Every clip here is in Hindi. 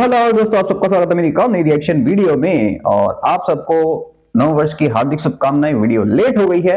हेलो दोस्तों, आप सबका स्वागत है मेरी एक और नई रिएक्शन वीडियो में। और आप सबको नव वर्ष की हार्दिक शुभकामनाएं। वीडियो लेट हो गई है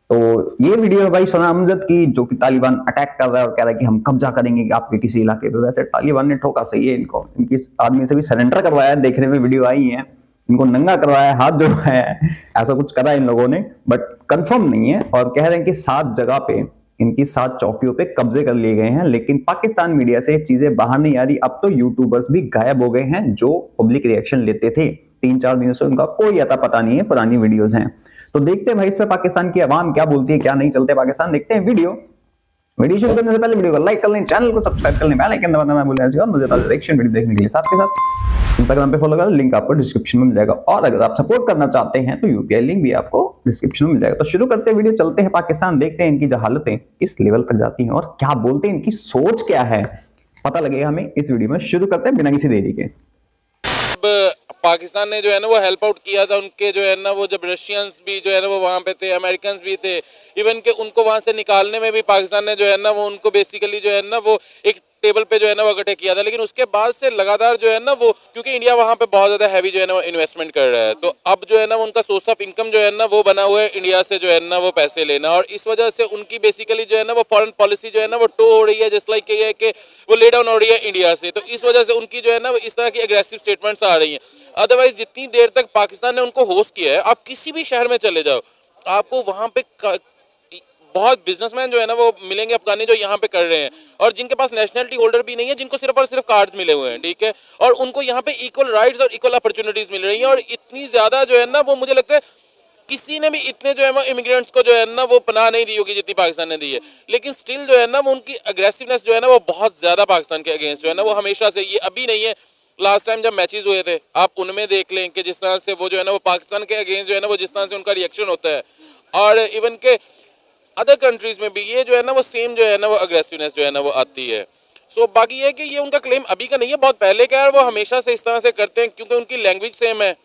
तो ये वीडियो है भाई सना अमजद की, जो कि तालिबान अटैक कर रहा है और कह रहा है कि हम कब्जा करेंगे आपके किसी इलाके पे। वैसे तालिबान ने ठोका सही है इनको, इनकी आदमी से भी सरेंडर करवाया है, देखने में वीडियो आई है। इनको नंगा करवाया है, हाथ जोड़वाया है, ऐसा कुछ करा इन लोगों ने, बट कंफर्म नहीं है। और कह रहे हैं कि 7 जगह पे, इनकी 7 चौकियों पे कब्जे कर लिए गए हैं। लेकिन पाकिस्तान मीडिया से चीजें बाहर नहीं आ रही। अब तो यूट्यूबर्स भी गायब हो गए हैं जो पब्लिक रिएक्शन लेते थे। 3-4 दिनों से उनका कोई अता पता नहीं है, पुरानी वीडियोस हैं। तो देखते हैं भाई इस पे पाकिस्तान की आवाम क्या बोलती है, क्या नहीं चलते पाकिस्तान। देखते हैं वीडियो शुरू करने से पहले वीडियो को लाइक कर लें, चैनल को सब्सक्राइब कर लें, बेल आइकन दबाना ना भूलें और मजेदार रिएक्शन वीडियो देखने के लिए। साथ के साथ इंस्टाग्राम पे फॉलो करें, लिंक आपको डिस्क्रिप्शन में मिल जाएगा। और अगर आप सपोर्ट करना चाहते हैं तो यूपीआई लिंक भी आपको डिस्क्रिप्शन में मिल जाएगा। तो शुरू करते हैं वीडियो, चलते हैं पाकिस्तान, देखते हैं इनकी हालतें किस लेवल तक जाती हैं और क्या बोलते हैं, इनकी सोच क्या है, पता लगेगा हमें इस वीडियो में। शुरू करते हैं बिना किसी देरी के। पाकिस्तान ने जो है ना वो हेल्प आउट किया था उनके, जो है ना वो जब रशियंस भी जो है ना वो वहाँ पे थे, अमेरिकन भी थे, इवन के उनको वहाँ से निकालने में भी पाकिस्तान ने जो है ना वो उनको बेसिकली जो है ना वो एक टेबल पे जो है ना वो इकट्ठे किया था। लेकिन उसके बाद से लगातार जो है ना वो, क्योंकि इंडिया वहाँ पे बहुत ज़्यादा हैवी जो है ना वो इन्वेस्टमेंट कर रहा है, तो अब जो है ना उनका सोर्स ऑफ इनकम जो है ना वो बना हुआ है इंडिया से जो है ना वो पैसे लेना। और इस वजह से उनकी बेसिकली जो है ना वो फॉरेन पॉलिसी जो है ना वो टो हो रही है, जस्ट लाइक ये है कि वो ले डाउन हो रही है इंडिया से। तो इस वजह से उनकी जो है ना इस तरह की एग्रेसिव स्टेटमेंट्स आ रही हैं। अदरवाइज जितनी देर तक पाकिस्तान ने उनको होस्ट किया है, आप किसी भी शहर में चले जाओ, आपको वहाँ पे बहुत बिजनेसमैन जो है ना वो मिलेंगे अफगानी, जो यहाँ पे कर रहे हैं और जिनके पास नेशनलिटी होल्डर भी नहीं है, जिनको सिर्फ और सिर्फ कार्ड्स मिले हुए हैं, ठीक है। और उनको यहाँ पे इक्वल राइट्स और इक्वल अपॉर्चुनिटीज मिल रही हैं। और इतनी ज्यादा जो है ना वो, मुझे लगता है किसी ने भी इतने जो है वो इमिग्रेंट्स को जो है ना वो पनाह नहीं दी होगी जितनी पाकिस्तान ने दी है। लेकिन स्टिल जो है ना वो उनकी अग्रेसिवनेस जो है ना वो बहुत ज्यादा पाकिस्तान के अगेंस्ट जो है ना वो हमेशा से, ये अभी नहीं है, लास्ट टाइम जब मैचेस हुए थे आप उनमें देख लें कि जिस तरह से वो जो है ना वो पाकिस्तान के अगेंस्ट जो है ना वो जिस तरह से उनका रिएक्शन होता है। और इवन के अदर कंट्रीज में भी ये जो है ना वो सेम जो है ना वो अग्रेसिवनेस जो है ना वो आती है। सो बाकी ये कि ये उनका क्लेम अभी का नहीं है, बहुत पहले का है। वो हमेशा से इस तरह से करते हैं क्योंकि उनकी लैंग्वेज सेम है।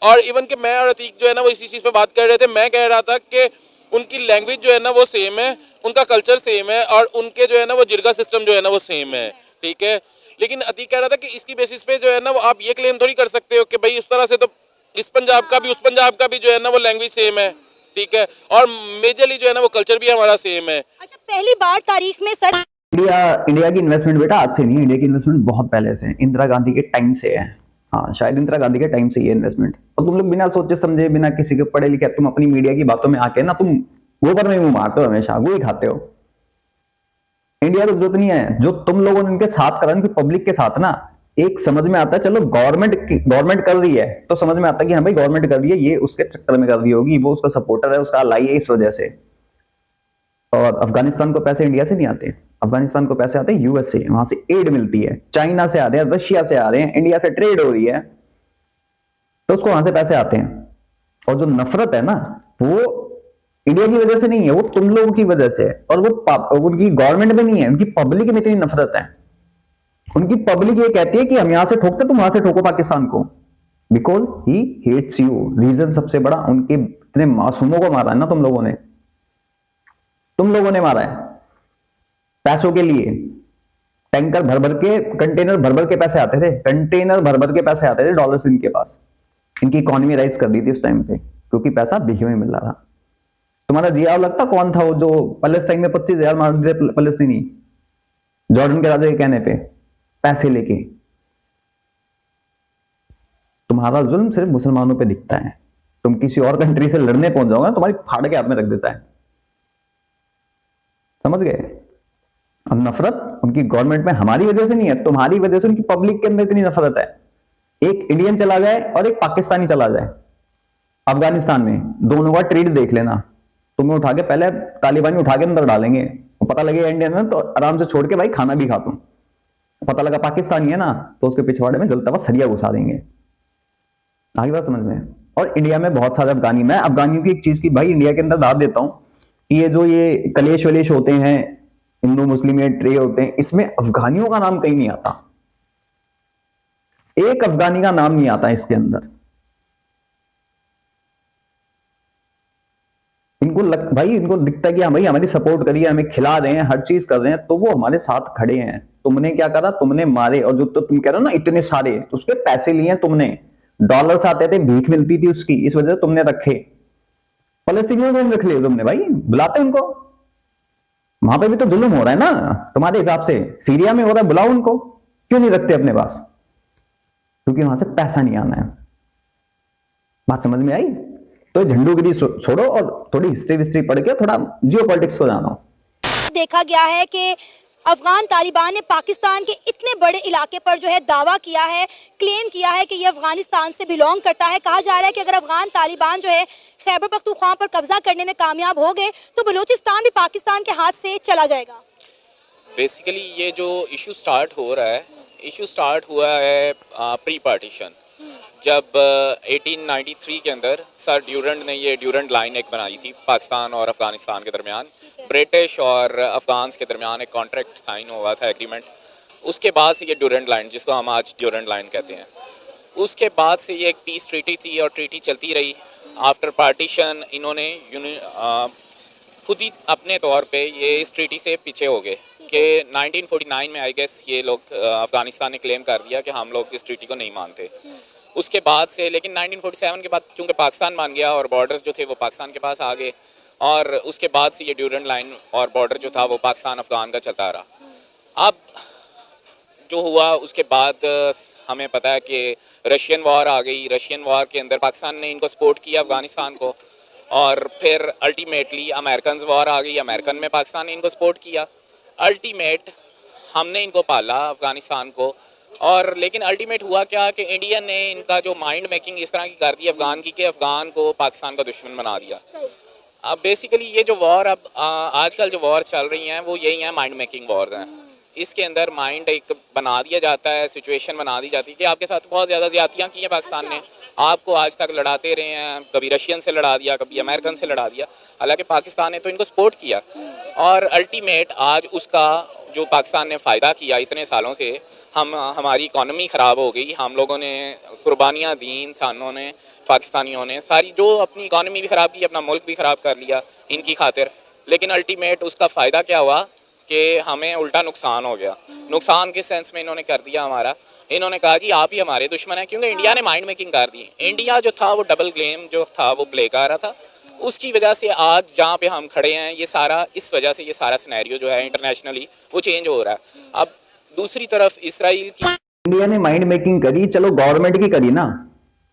और इवन के मैं और अतीक जो है ना वो इसी चीज़ पे बात कर रहे थे, मैं कह रहा था कि उनकी लैंग्वेज जो है ना वो सेम है, उनका कल्चर सेम है और उनके जो है ना वो जिरगा सिस्टम जो है ना वो सेम है, ठीक है। लेकिन अतीक कह रहा था कि इसकी बेसिस पे जो है ना वो आप ये क्लेम थोड़ी कर सकते हो कि भाई उस तरह से तो इस पंजाब का भी उस पंजाब का भी जो है ना वो लैंग्वेज सेम है, ठीक है। और मेजरली जो है ना वो कल्चर भी हमारा सेम है। अच्छा, पहली बार तारीख में सर इंडिया की इन्वेस्टमेंट बेटा आज से नहीं है, इंडिया की इन्वेस्टमेंट बहुत पहले से, इंदिरा गांधी के टाइम से है। हाँ, शायद इंदिरा गांधी के टाइम से ये इन्वेस्टमेंट। और तुम लोग बिना सोचे समझे, बिना किसी के पढ़े लिखे, तुम अपनी मीडिया की बातों में आके ना तुम गोबर में मुंह मारते हो, हमेशा गोई खाते हो। इंडिया को जरूरत नहीं है जो तुम लोगों ने इनके साथ करा, इनकी पब्लिक के साथ ना। एक समझ में आता है, चलो गवर्नमेंट कर रही है तो समझ में आता है कि हाँ भाई गवर्नमेंट कर रही है, ये उसके चक्कर में कर रही होगी, वो उसका सपोर्टर है, उसका अलाई है, इस वजह से। और अफगानिस्तान को पैसे इंडिया से नहीं आते, अफगानिस्तान को पैसे आते हैं यूएस से, वहां से एड मिलती है, चाइना से आ रहे हैं, रशिया से आ रहे हैं, इंडिया से ट्रेड हो रही है तो उसको वहां से पैसे आते हैं। और जो नफरत है ना वो इंडिया की वजह से नहीं है, वो तुम लोगों की वजह से है। और वो उनकी गवर्नमेंट में नहीं है, उनकी पब्लिक में इतनी नफरत है। उनकी पब्लिक ये कहती है कि हम यहां से ठोकते, तुम वहां से ठोको पाकिस्तान को, because he hates you. Reason सबसे बड़ा, उनके इतने मासूमों को मारा है ना तुम लोगों ने, मारा है पैसों के लिए। टैंकर भर भर के, कंटेनर भर भर के पैसे आते थे, कंटेनर भर भर के पैसे आते थे, डॉलर्स इनके पास। इनकी इकोनॉमी राइज कर दी थी उस टाइम पे, क्योंकि पैसा भीख में मिल रहा था। तुम्हारा जिया लगता कौन था वो जो पैलेस्टाइन में 25,000 मार दिए पैलेस्टीनी, जॉर्डन के राजा के कहने पे, पैसे लेके। तुम्हारा जुल्म सिर्फ मुसलमानों पे दिखता है, तुम किसी और कंट्री से लड़ने पहुंच जाओगे तुम्हारी फाड़ के हाथ में रख देता है, समझ गए। अब नफरत उनकी गवर्नमेंट में हमारी वजह से नहीं है, तुम्हारी वजह से उनकी पब्लिक के अंदर इतनी नफरत है। एक इंडियन चला जाए और एक पाकिस्तानी चला जाए अफगानिस्तान में, दोनों का ट्रेड देख लेना, तुम्हें उठा के पहले तालिबानी उठा के अंदर डालेंगे, पता लगेगा इंडियन है तो आराम से छोड़ के भाई खाना भी खा तुम। पता लगा पाकिस्तानी है ना तो उसके पिछवाड़े में जलता हुआ सरिया घुसा देंगे। आगे बात समझ में। और इंडिया में बहुत सारे अफगानी, मैं अफगानियों की एक चीज की भाई इंडिया के अंदर दाद देता हूं कि ये जो ये कलेश वलेश होते हैं, हिंदू मुस्लिम ये ट्रे होते हैं, इसमें अफगानियों का नाम कहीं नहीं आता, एक अफगानी का नाम नहीं आता इसके अंदर। भाई इनको दिखता है कि हाँ भाई हमारी सपोर्ट करिए, हमें खिला रहे हैं, हर चीज कर रहे हैं, तो वो हमारे साथ खड़े हैं। तुमने क्या करा, तुमने मारे, और जो तो तुम कह रहे हो ना इतने सारे, तो उसके पैसे लिए तुमने, डॉलर्स आते थे, भीख मिलती थी उसकी, इस वजह से तुमने रखे। फलस्तीनियों को रख लिए तुमने भाई, बुलाते उनको, वहां पे भी तो जुल्म हो रहा है ना तुम्हारे हिसाब से, सीरिया में हो रहा है, बुलाओ उनको, क्यों नहीं रखते अपने पास? क्योंकि वहां से पैसा नहीं आना है। बात समझ में आई? तो झंडूगिरी छोड़ो और थोड़ी हिस्ट्री विस्ट्री पढ़ के थोड़ा जियो पॉलिटिक्स को जानो। देखा गया है कि अफगान तालिबान ने पाकिस्तान के इतने बड़े इलाके पर जो है दावा किया है, क्लेम किया है कि ये अफगानिस्तान से बिलोंग करता है। कहा जा रहा है कि अगर अफगान तालिबान जो है खैबर पख्तूनख्वा पर कब्जा करने में कामयाब हो गए तो बलूचिस्तान भी पाकिस्तान के हाथ से चला जाएगा। बेसिकली ये जो इशू स्टार्ट हो रहा है, इशू स्टार्ट हुआ है प्री पार्टीशन, जब 1893 के अंदर सर ड्यूरेंट ने ये ड्यूरेंट लाइन एक बनाई थी पाकिस्तान और अफगानिस्तान के दरमियान, ब्रिटिश और अफगान्स के दरमियान एक कॉन्ट्रैक्ट साइन हुआ था, एग्रीमेंट। उसके बाद से ये ड्यूरेंट लाइन, जिसको हम आज ड्यूरेंट लाइन कहते हैं, उसके बाद से ये एक पीस ट्रीटी थी और ट्रीटी चलती रही। आफ्टर पार्टीशन इन्होंने खुद ही अपने तौर पे ये इस ट्रीटी से पीछे हो गए कि 1949 में आई गेस ये लोग अफगानिस्तान ने क्लेम कर दिया कि हम लोग इस ट्रीटी को नहीं मानते। उसके बाद से लेकिन 1947 के बाद चूँकि पाकिस्तान मान गया और बॉर्डर्स जो थे वो पाकिस्तान के पास आ गए, और उसके बाद से ये ड्यूरेंट लाइन और बॉर्डर जो था वो पाकिस्तान अफगान का चलता रहा। अब जो हुआ उसके बाद हमें पता है कि रशियन वॉर आ गई। रशियन वॉर के अंदर पाकिस्तान ने इनको सपोर्ट किया अफगानिस्तान को, और फिर अल्टीमेटली अमेरिकन वॉर आ गई, अमेरिकन में पाकिस्तान ने इनको सपोर्ट किया। अल्टीमेट हमने इनको पाला अफगानिस्तान को, और लेकिन अल्टीमेट हुआ क्या कि इंडिया ने इनका जो माइंड मेकिंग इस तरह की कर दी अफगान की कि अफगान को पाकिस्तान का दुश्मन बना दिया। अब बेसिकली ये जो वॉर अब आजकल जो वॉर चल रही हैं वो यही हैं, माइंड मेकिंग वॉर्स हैं। इसके अंदर माइंड एक बना दिया जाता है, सिचुएशन बना दी जाती है कि आपके साथ बहुत ज़्यादा ज़्यादतियाँ की हैं पाकिस्तान ने, आपको आज तक लड़ाते रहे हैं, कभी रशियन से लड़ा दिया, कभी अमेरिकन से लड़ा दिया, हालांकि पाकिस्तान ने तो इनको सपोर्ट किया। और अल्टीमेट आज उसका जो पाकिस्तान ने फ़ायदा किया इतने सालों से, हमारी इकॉनमी ख़राब हो गई, हम लोगों ने कुर्बानियाँ दी, इंसानों ने, पाकिस्तानियों ने सारी जो अपनी इकॉनमी भी ख़राब की, अपना मुल्क भी ख़राब कर लिया इनकी खातिर। लेकिन अल्टीमेट उसका फ़ायदा क्या हुआ कि हमें उल्टा नुकसान हो गया। नुकसान किस सेंस में इन्होंने कर दिया हमारा, इन्होंने कहा जी आप ही हमारे दुश्मन हैं, क्योंकि इंडिया ने माइंड मेकिंग कर दी। इंडिया जो था वो डबल गेम जो था वो प्ले कर रहा था, उसकी वजह से आज जहाँ पे हम खड़े हैं ये सारा, इस वजह से ये सारा सिनेरियो जो है इंटरनेशनली वो चेंज हो रहा है। अब दूसरी तरफ इसराइल की, इंडिया ने माइंड मेकिंग करी, चलो गवर्नमेंट की करी ना,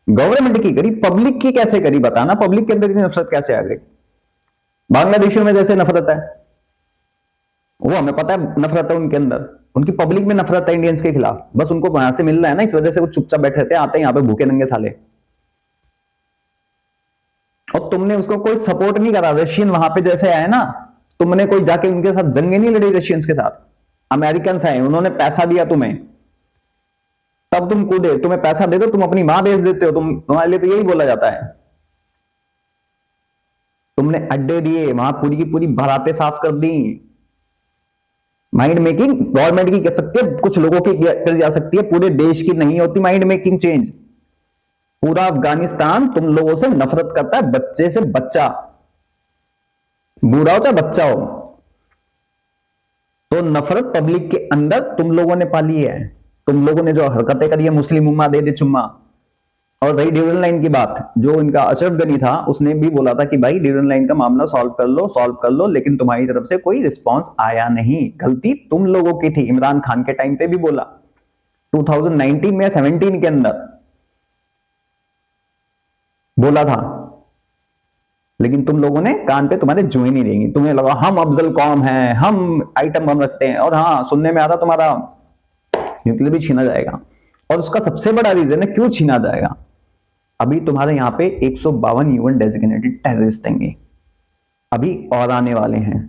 गवर्नमेंट की करी, पब्लिक की कैसे करी बताना, पब्लिक के अंदर इतनी नफरत कैसे आ गई? बांग्लादेशियों में जैसे नफरत है, वो हमें पता है नफरत है उनके अंदर, उनकी पब्लिक में नफरत है इंडियंस के खिलाफ, बस उनको वहां से मिल रहा है ना, इस वजह से वो चुपचाप बैठे रहते हैं, आते हैं यहाँ पे भूखे नंगे साले। और तुमने उसको कोई सपोर्ट नहीं करा, रशियन वहां पे जैसे आए ना, तुमने कोई जाके उनके साथ जंगे नहीं लड़ी रशियंस के साथ, अमेरिकन आए, उन्होंने पैसा दिया तुम्हें, तब तुम कूदे, तुम्हें पैसा दे दो तुम अपनी मां बेच देते हो, तुम्हारे लिए तो यही बोला जाता है। तुमने अड्डे दिए वहां, पूरी की पूरी बारातें साफ कर दी। माइंड मेकिंग गवर्नमेंट की कर सकती है, कुछ लोगों की कर जा सकती है, पूरे देश की नहीं होती माइंड मेकिंग चेंज। पूरा अफगानिस्तान तुम लोगों से नफरत करता है, बच्चे से बच्चा, बूढ़ा हो चाहे बच्चा हो, तो नफरत पब्लिक के अंदर तुम लोगों ने पाली है। तुम लोगों ने जो हरकतें करी है, मुस्लिम उम्मा दे दे चुम्मा। और रही ड्यूरेंट लाइन की बात, जो इनका अशरफ गनी था उसने भी बोला था कि भाई ड्यूरेंट लाइन का मामला सॉल्व कर लो, लेकिन तुम्हारी तरफ से कोई रिस्पांस आया नहीं। गलती तुम लोगों की थी, इमरान खान के टाइम पे भी बोला, 2019 में 17 के अंदर बोला था, लेकिन तुम लोगों ने कान पे तुम्हारे जुए नहीं देंगी। तुम्हें लगा हम अफजल कौम हैं, हम आइटम बम रखते हैं, और हाँ सुनने में आता तुम्हारा न्यूक्लियर भी छीना जाएगा। और उसका सबसे बड़ा रीजन है क्यों छीना जाएगा, अभी तुम्हारे यहाँ पे 152 यूएन डेजिग्नेटेड टेररिस्ट देंगे, अभी और आने वाले हैं।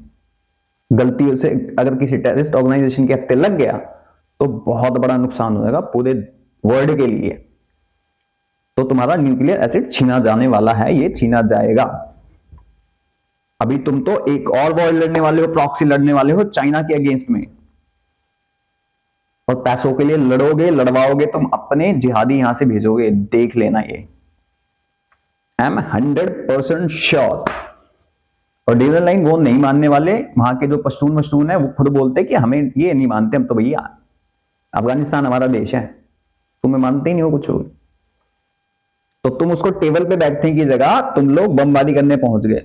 गलती से अगर किसी टेररिस्ट ऑर्गेनाइजेशन के हत्थे लग गया तो बहुत बड़ा नुकसान हो जाएगा पूरे वर्ल्ड के लिए। तो तुम्हारा न्यूक्लियर एसिड छीना जाने वाला है, ये छीना जाएगा। अभी तुम तो एक और वॉर लड़ने वाले हो, प्रॉक्सी लड़ने वाले हो चाइना के अगेंस्ट में, और पैसों के लिए लड़ोगे, लड़वाओगे, तुम अपने जिहादी यहां से भेजोगे, देख लेना। ये आई एम 100% श्योर। और डीजल लाइन वो नहीं मानने वाले, वहां के जो पश्तून है वो खुद बोलते कि हमें ये नहीं मानते, हम तो भैया अफगानिस्तान हमारा देश है, तुम्हें मानते ही नहीं हो कुछ हो। तो तुम उसको टेबल पे बैठने की जगह तुम लोग बमबारी करने पहुंच गए,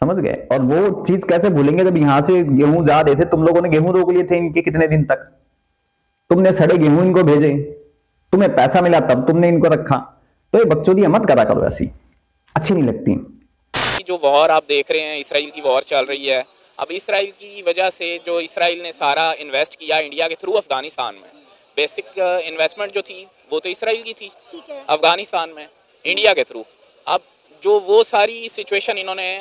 समझ गए। और वो चीज कैसे भूलेंगे जब यहां से गेहूं जा रहे थे, तुम लोगों ने गेहूं रोक लिए थे इनके कितने दिन तक, तुमने सड़े गेहूं इनको भेजे, तुम्हें पैसा मिला तब तुमने इनको रखा। तो ये बकचोदी मत करा करो, ऐसी अच्छी नहीं लगती। जो वॉर आप देख रहे हैं, इसराइल की वॉर चल रही है, अब इसराइल की वजह से जो इसराइल ने सारा इन्वेस्ट किया इंडिया के थ्रू अफगानिस्तान में, बेसिक इन्वेस्टमेंट जो थी वो तो इसराइल की थी अफगानिस्तान में इंडिया के थ्रू। अब जो वो सारी सिचुएशन इन्होंने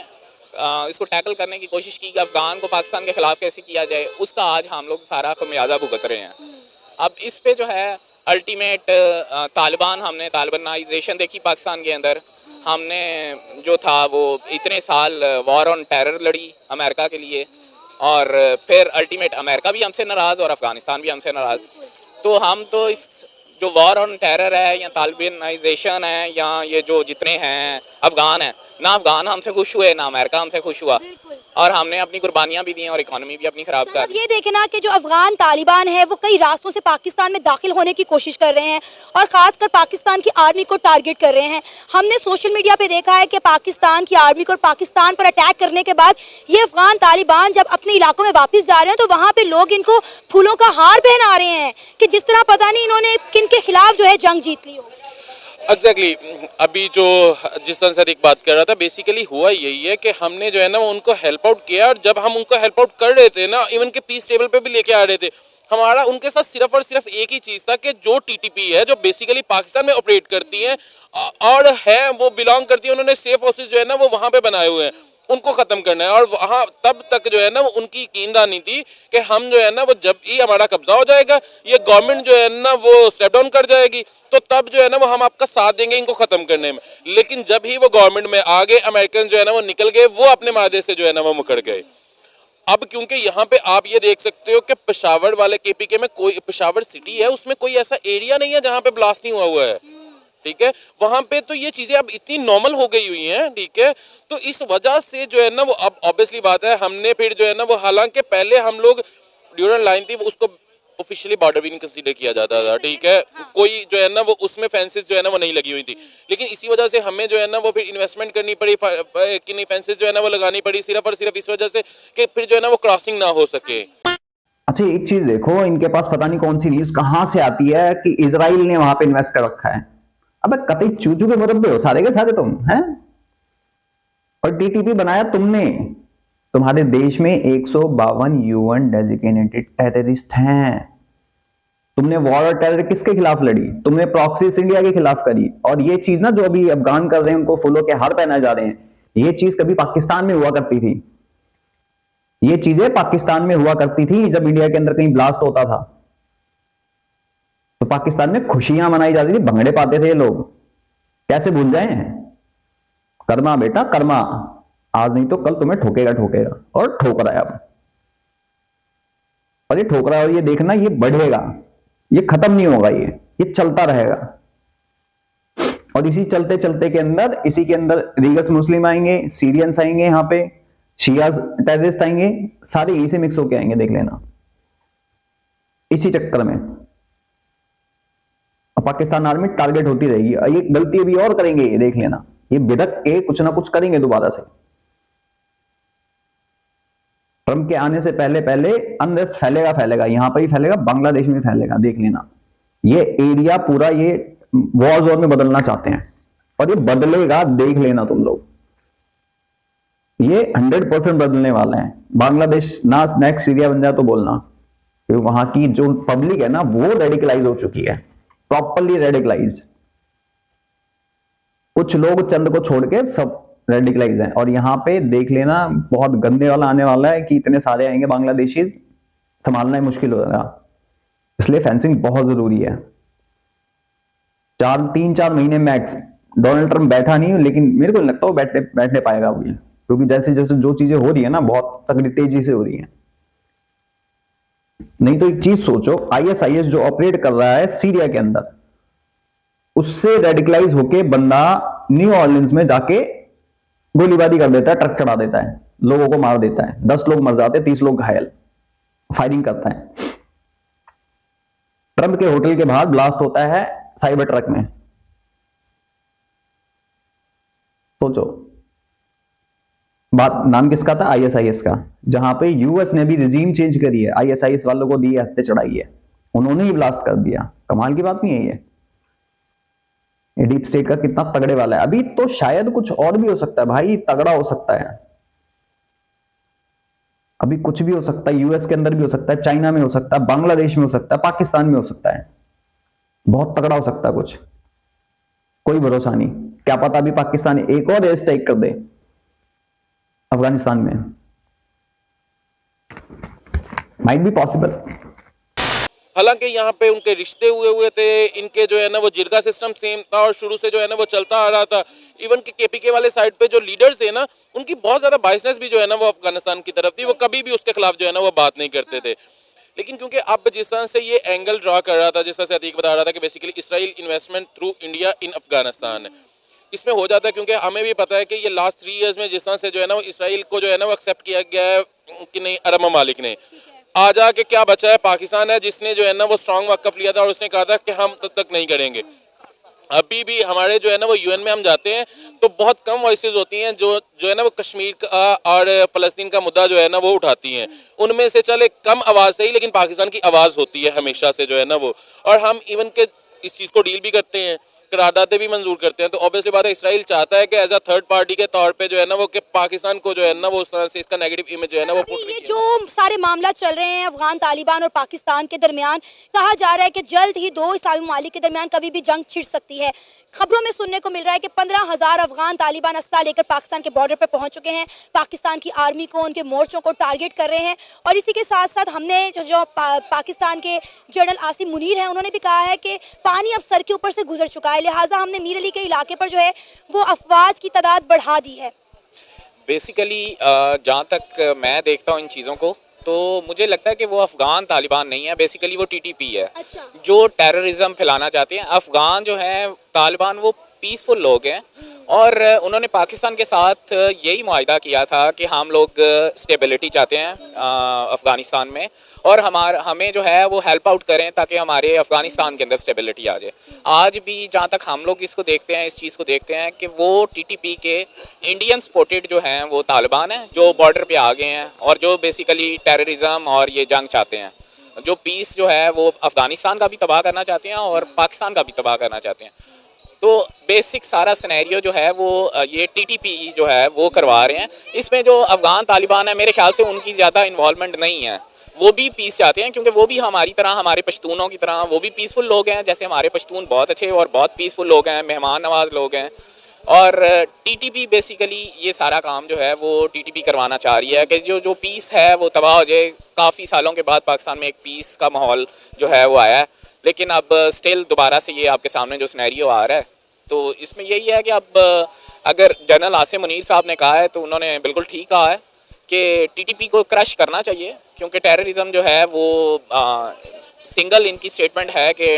इसको टैकल करने की कोशिश की कि अफगान को पाकिस्तान के खिलाफ कैसे किया जाए, उसका आज हम लोग सारा खमियाजा भुगत रहे हैं। अब इस पे जो है अल्टीमेट तालिबान, हमने तालिबानाइजेशन देखी पाकिस्तान के अंदर, हमने जो था वो इतने साल वॉर ऑन टेरर लड़ी अमेरिका के लिए, और फिर अल्टीमेट अमेरिका भी हमसे नाराज़ और अफगानिस्तान भी हमसे नाराज़। तो हम तो इस जो वॉर ऑन टेरर है या तालिबानाइजेशन है या ये जो जितने हैं अफगान हैं, ना अफगान हमसे खुश हुए ना अमेरिका हमसे खुश हुआ, और हमने अपनी कुर्बानियां भी दी और इकोनॉमी भी अपनी खराब कर दी। ये देखें ना कि जो अफगान तालिबान है वो कई रास्तों से पाकिस्तान में दाखिल होने की कोशिश कर रहे हैं और खासकर पाकिस्तान की आर्मी को टारगेट कर रहे हैं। हमने सोशल मीडिया पे देखा है कि पाकिस्तान की आर्मी को पाकिस्तान पर अटैक करने के बाद ये अफगान तालिबान जब अपने इलाकों में वापस जा रहे हैं तो वहाँ पे लोग इनको फूलों का हार पहना रहे हैं कि जिस तरह पता नहीं इन्होंने किन के खिलाफ जो है जंग जीत ली हो। एग्जैक्टली अभी जो जिस तरह सर एक बात कर रहा था, बेसिकली हुआ यही है कि हमने जो है ना उनको हेल्प आउट किया, और जब हम उनको हेल्प आउट कर रहे थे ना, इवन के पीस टेबल पे भी लेके आ रहे थे, हमारा उनके साथ सिर्फ और सिर्फ एक ही चीज़ था कि जो टीटीपी है जो बेसिकली पाकिस्तान में ऑपरेट करती है और है वो बिलोंग करती है, उन्होंने सेफ हाउसेज जो है ना वो वहाँ पे बनाए हुए हैं, उनको खत्म करना है। और वहाँ तब तक जो है ना वो उनकी कीनदानी थी कि हम जो है ना वो जब ही हमारा कब्जा हो जाएगा, ये गवर्नमेंट जो है ना वो स्टेप डाउन कर जाएगी, तो तब जो है ना वो हम आपका साथ देंगे इनको खत्म करने में। लेकिन जब ही वो गवर्नमेंट में आ गए, अमेरिकन जो है ना वो निकल गए, वो अपने मादे से जो है ना वो मुकर गए। अब क्योंकि यहाँ पे आप ये देख सकते हो कि पेशावर वाले केपीके में कोई, पेशावर सिटी है उसमें कोई ऐसा एरिया नहीं है जहाँ पे ब्लास्ट नहीं हुआ है, ठीक है। वहां पे तो ये चीजें अब इतनी नॉर्मल हो गई हुई हैं, ठीक है। तो इस वजह से जो है ना वो अब ऑब्वियसली बात है, हमने फिर जो है ना वो, हालांकि पहले हम लोग ड्यूरल लाइन थी उसको ऑफिशियली बॉर्डर भी नहीं कंसीडर किया जाता था, ठीक है। कोई जो है ना वो उसमें फेंसेस जो है ना वो नहीं लगी हुई थी, लेकिन इसी वजह से हमें जो है ना वो फिर इन्वेस्टमेंट करनी पड़ी कि नहीं, फेंसेस जो है ना वो लगानी पड़ी सिर्फ और सिर्फ इस वजह से कि फिर जो है ना वो क्रॉसिंग ना हो सके। अच्छा एक चीज देखो, इनके पास पता नहीं कौन सी न्यूज कहां से आती है कि इजराइल ने वहां पे इन्वेस्ट कर रखा है। अबे कतई चूचू के मुरब्बे हो सारे के सारे तुम, हैं? और टीटीपी बनाया तुमने। तुम्हारे देश में 152 यूएन डेजिग्नेटेड टेररिस्ट हैं। तुमने वॉर और टेरर किसके खिलाफ लड़ी? तुमने प्रॉक्सीज इंडिया के खिलाफ करी। और ये चीज ना जो अभी अफगान कर रहे हैं, उनको फूलों के हार पहनाए जा रहे हैं, ये चीज कभी पाकिस्तान में हुआ करती थी। ये चीजें पाकिस्तान में हुआ करती थी जब इंडिया के अंदर कहीं ब्लास्ट होता था, तो पाकिस्तान में खुशियां मनाई जाती थी, भंगड़े पाते थे ये लोग। कैसे भूल जाए? कर्मा बेटा कर्मा, आज नहीं तो कल तुम्हें ठोकेगा ठोकेगा, और ठोक रहा है अब। और ये ठोक रहा है, और ये देखना ये बढ़ेगा, ये खत्म नहीं होगा, ये चलता रहेगा। और इसी चलते चलते के अंदर, इसी के अंदर रीगस मुस्लिम आएंगे, सीरियंस आएंगे, यहाँ पे शियाज टेररिस्ट आएंगे, सारे यही से मिक्स होके आएंगे, देख लेना। इसी चक्कर में पाकिस्तान आर्मी टारगेट होती रहेगी। ये गलती अभी और करेंगे, ये देख लेना, ये बिदक के कुछ ना कुछ करेंगे दोबारा से। ट्रंप के आने से पहले पहले अनरेस्ट फैलेगा, यहां पर ही फैलेगा, बांग्लादेश में फैलेगा, देख लेना। ये एरिया पूरा ये वॉर जोन में बदलना चाहते हैं, और ये बदलेगा, देख लेना तुम लोग। ये 100% बदलने वाले हैं। बांग्लादेश ना नेक्स्ट सीरिया बन जाए तो बोलना, क्योंकि वहां की जो पब्लिक है ना वो रेडिकलाइज हो चुकी है, प्रॉपरली रेडिकलाइज। कुछ लोग चंद को छोड़ के सब रेडिकलाइज हैं। और यहां पे देख लेना बहुत गंदे वाला आने वाला है कि इतने सारे आएंगे बांग्लादेशी, संभालना ही मुश्किल हो जाएगा। इसलिए फेंसिंग बहुत जरूरी है। 3-4 महीने मैक्स। डोनाल्ड ट्रंप बैठा नहीं, लेकिन मेरे को नहीं लगता वो बैठने पाएगा अभी, क्योंकि जैसे जैसे जो चीजें हो रही है ना बहुत तगड़ी तेजी से हो रही है। नहीं तो एक चीज सोचो, आईएसआईएस जो ऑपरेट कर रहा है सीरिया के अंदर, उससे रेडिकलाइज होके बंदा न्यू ऑर्लिन्स में जाके गोलीबारी कर देता है, ट्रक चढ़ा देता है, लोगों को मार देता है, 10 लोग मर जाते, 30 लोग घायल, फायरिंग करता है। ट्रंप के होटल के बाहर ब्लास्ट होता है साइबर ट्रक में। सोचो, बात नाम किसका था? आईएसआईएस का, जहां पे यूएस ने भी रिजीम चेंज करी है, आईएसआईएस वालों को दी हत्या चढ़ाई है, उन्होंने ही ब्लास्ट कर दिया। कमाल की बात नहीं है ये डीप स्टेट का कितना तगड़े वाला है। अभी तो शायद कुछ और भी हो सकता है भाई, तगड़ा हो सकता है, अभी कुछ भी हो सकता है, यूएस के अंदर भी हो सकता है, चाइना में हो सकता है, बांग्लादेश में हो सकता है, पाकिस्तान में हो सकता है, बहुत तगड़ा हो सकता है कुछ, कोई भरोसा नहीं। क्या पता अभी पाकिस्तान एक और एयर स्ट्राइक कर दे अफगानिस्तान में, माइट बी पॉसिबल। हालांकि यहाँ पे उनके रिश्ते हुए थे, इनके जो है ना वो जिरगा सिस्टम सेम था और शुरू से जो है ना वो चलता आ रहा था। इवन के केपीके वाले साइड पे जो लीडर्स थे ना, उनकी बहुत ज्यादा बायसनेस भी जो है ना वो अफगानिस्तान की तरफ थी, वो कभी भी उसके खिलाफ जो है ना वो बात नहीं करते थे। लेकिन क्योंकि अब जिस तरह से ये एंगल ड्रा कर रहा था, जिस तरह से अतीक बता रहा था कि basically Israel investment through India in Afghanistan, इसमें हो जाता है क्योंकि हमें भी पता है कि ये लास्ट 3 इयर्स में जिस तरह से जो है ना वो इसराइल को जो है ना वो एक्सेप्ट किया गया है कि नहीं अरब ममालिक ने, आ जाके क्या बचा है? पाकिस्तान है जिसने जो है ना वो स्ट्रांग वकअप लिया था और उसने कहा था कि हम तब तक नहीं करेंगे। अभी भी हमारे जो है ना वो यूएन में हम जाते हैं तो बहुत कम वॉइसेस होती हैं जो है ना वो कश्मीर का और फलस्तीन का मुद्दा जो है ना वो उठाती हैं। उनमें से चले कम आवाज़ सही, लेकिन पाकिस्तान की आवाज़ होती है हमेशा से जो है ना वो, और हम इवन के इस चीज़ को डील भी करते हैं, करारदादे भी मंजूर करते हैं। तो ऑब्वियसली बात है, इसराइल चाहता है कि एज अ थर्ड पार्टी के तौर पे जो है ना वो कि पाकिस्तान को जो है ना वो उस तरह से इसका नेगेटिव इमेज जो है ना वो ये जो सारे मामला चल रहे हैं अफगान तालिबान और पाकिस्तान के दरमियान, कहा जा रहा है कि जल्द ही 2 इस्लामी ममालिक के दरमियान कभी भी जंग छिड़ सकती है। खबरों में सुनने को मिल रहा है कि 15,000 अफगान तालिबान अस्ता लेकर पाकिस्तान के बॉर्डर पर पहुंच चुके हैं, पाकिस्तान की आर्मी को, उनके मोर्चों को टारगेट कर रहे हैं। और इसी के साथ साथ हमने जो पाकिस्तान के जनरल आसिम मुनीर हैं, उन्होंने भी कहा है कि पानी अब सर के ऊपर से गुजर चुका है, लिहाजा हमने मीर अली के इलाके पर जो है वो अफवाज की तादाद बढ़ा दी है। बेसिकली जहाँ तक मैं देखता हूँ इन चीज़ों को, तो मुझे लगता है कि वो अफ़गान तालिबान नहीं है, बेसिकली वो टीटीपी है। अच्छा। जो टेररिज्म फैलाना चाहते हैं। अफ़गान जो है तालिबान वो पीसफुल लोग हैं और उन्होंने पाकिस्तान के साथ यही मुआहिदा किया था कि हम लोग स्टेबिलिटी चाहते हैं अफ़गानिस्तान में, और हमें जो है वो हेल्प आउट करें ताकि हमारे अफ़गानिस्तान के अंदर स्टेबिलिटी आ जाए। आज भी जहाँ तक हम लोग इसको देखते हैं, इस चीज़ को देखते हैं कि वो टीटीपी के इंडियन सपोर्टेड जो हैं वो तालिबान हैं जो बॉर्डर पे आ गए हैं और जो बेसिकली टेररिज्म और ये जंग चाहते हैं, जो पीस जो है वो अफ़गानिस्तान का भी तबाह करना चाहते हैं और पाकिस्तान का भी तबाह करना चाहते हैं। तो बेसिक सारा सिनेरियो जो है वो ये टीटीपी जो है वो करवा रहे हैं। इसमें जो अफ़गान तालिबान है, मेरे ख्याल से उनकी ज़्यादा इन्वॉल्वमेंट नहीं है। वो भी पीस चाहते हैं क्योंकि वो भी हमारी तरह, हमारे पश्तूनों की तरह वो भी पीसफुल लोग हैं। जैसे हमारे पश्तून बहुत अच्छे और बहुत पीसफुल लोग हैं, मेहमान नवाज लोग हैं। और टीटीपी बेसिकली ये सारा काम जो है वो टीटीपी करवाना चाह रही है कि जो पीस है वो तबाह हो जाए। काफ़ी सालों के बाद पाकिस्तान में एक पीस का माहौल जो है वो आया है, लेकिन अब स्टिल दोबारा से ये आपके सामने जो सिनेरियो आ रहा है, तो इसमें यही है कि अब अगर जनरल आसिम मुनीर साहब ने कहा है तो उन्होंने बिल्कुल ठीक कहा है कि टीटीपी को क्रश करना चाहिए, क्योंकि टेररिज्म जो है वो सिंगल इनकी स्टेटमेंट है कि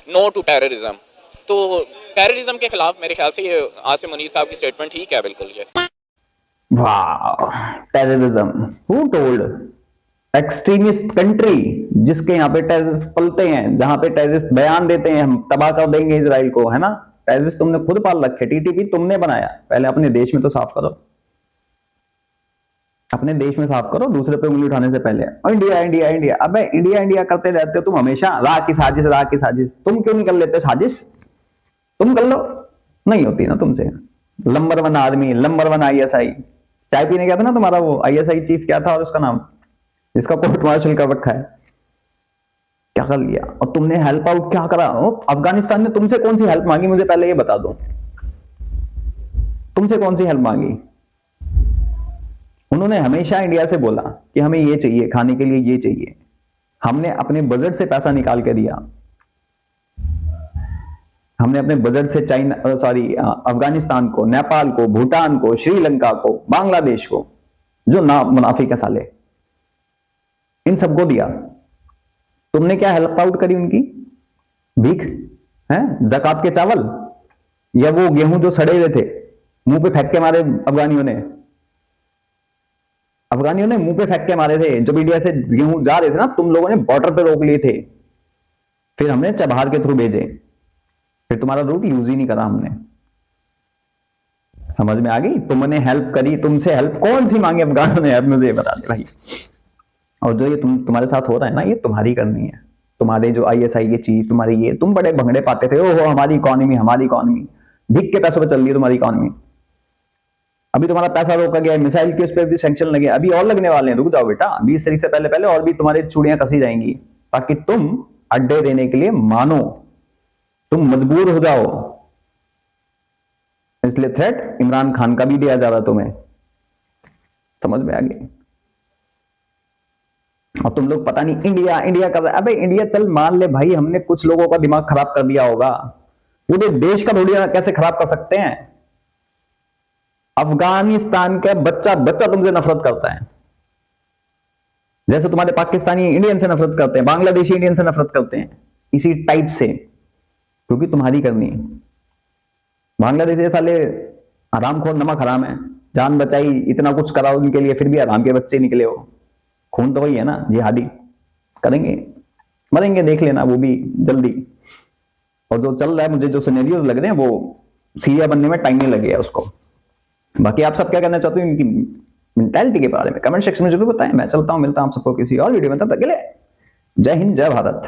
नो टू टेररिज्म। तो टेररिज्म के खिलाफ मेरे ख्याल से ये आसिम मुनीर साहब की स्टेटमेंट ठीक है बिल्कुल। ये वाह, terrorism, who told? Extremist country जिसके यहाँ पे टेररिस्ट पलते हैं, जहां पे टेररिस्ट बयान देते हैं हम तबाह कर देंगे इजराइल को, है ना? टेररिस्ट तुमने खुद पाल रखे, टीटीपी तुमने बनाया। पहले अपने देश में तो साफ करो, अपने देश में साफ करो, दूसरे पे उंगली उठाने से पहले। इंडिया इंडिया इंडिया, अबे इंडिया इंडिया करते रहते हो तुम हमेशा। राह की साजिश, राह की साजिश। तुम क्यों नहीं कर लेते साजिश? तुम कर लो, नहीं होती ना तुमसे। नंबर 1 आदमी, नंबर 1 आईएसआई। चाय पीने गया था ना तुम्हारा वो आईएसआई चीफ, क्या था और उसका नाम, जिसका कोर्ट मार्शल कर रखा है, क्या कर लिया? और तुमने हेल्प आउट क्या करा? अफगानिस्तान ने तुमसे कौन सी हेल्प मांगी, मुझे पहले ये बता दो। तुमसे कौन सी हेल्प मांगी? उन्होंने हमेशा इंडिया से बोला कि हमें ये चाहिए, खाने के लिए ये चाहिए। हमने अपने बजट से पैसा निकाल के दिया। हमने अपने बजट से अफगानिस्तान को, नेपाल को, भूटान को, श्रीलंका को, बांग्लादेश को, जो ना मुनाफिक है साले, इन सबको दिया। तुमने क्या हेल्प आउट करी उनकी? भीख है, ज़कात के चावल, या वो गेहूं जो सड़े हुए थे, मुंह पे फेंक के मारे अफगानियों ने मुंह पे फेंक के मारे थे। जब इंडिया से गेहूं जा रहे थे ना, तुम लोगों ने बॉर्डर पे रोक लिए थे, फिर हमने चबहार के थ्रू भेजे, फिर तुम्हारा रूट यूज ही नहीं करा हमने। समझ में आ गई? तुमने हेल्प करी, तुमसे हेल्प कौन सी मांगी अफगानों ने? अब मुझे बता दे भाई। और जो ये तुम्हारे साथ हो रहा है ना, ये तुम्हारी करनी है। तुम्हारे जो ISI के चीफ, तुम्हारी ये, तुम बड़े भंगड़े पाते थे, ओहो हमारी इकोनॉमी, भीख के पैसों पे चल रही है तुम्हारी इकोनॉमी। अभी तुम्हारा पैसा रोका गया, मिसाइल के उस पर भी सैंक्शन लगे, अभी और लगने वाले हैं। रुक जाओ बेटा, 20 तारीख से पहले पहले और भी तुम्हारी चूड़ियां कसी जाएंगी, ताकि तुम अड्डे देने के लिए मानो, तुम मजबूर हो जाओ। इसलिए थ्रेट इमरान खान का भी दिया जा रहा तुम्हें। समझ में आ गई? और तुम लोग पता नहीं इंडिया इंडिया कर रहे। अबे इंडिया चल मान ले भाई, हमने कुछ लोगों का दिमाग खराब कर दिया होगा, पूरे देश का थोड़ी कैसे खराब कर सकते हैं? अफगानिस्तान का बच्चा तुमसे नफरत करता है, जैसे तुम्हारे पाकिस्तानी इंडियन से नफरत करते हैं, बांग्लादेशी इंडियन से नफरत करते हैं, इसी टाइप से, क्योंकि तुम्हारी करनी है। बांग्लादेशी साले हरामखोर, नमक हराम है, जान बचाई, इतना कुछ करा उनके लिए, फिर भी हराम के बच्चे निकले हो। खून तो वही है ना, जिहादी करेंगे, मरेंगे, देख लेना वो भी जल्दी। और जो चल रहा है, मुझे जो सिनेरियोज लग रहे हैं, वो सीरिया बनने में टाइम नहीं लगेगा उसको। बाकी आप सब क्या करना चाहते हो इनकी मेंटालिटी के बारे में कमेंट सेक्शन में जरूर बताएं। मैं चलता हूं, मिलता हूं आप सबको किसी और वीडियो में, तब तक के लिए जय हिंद, जय भारत।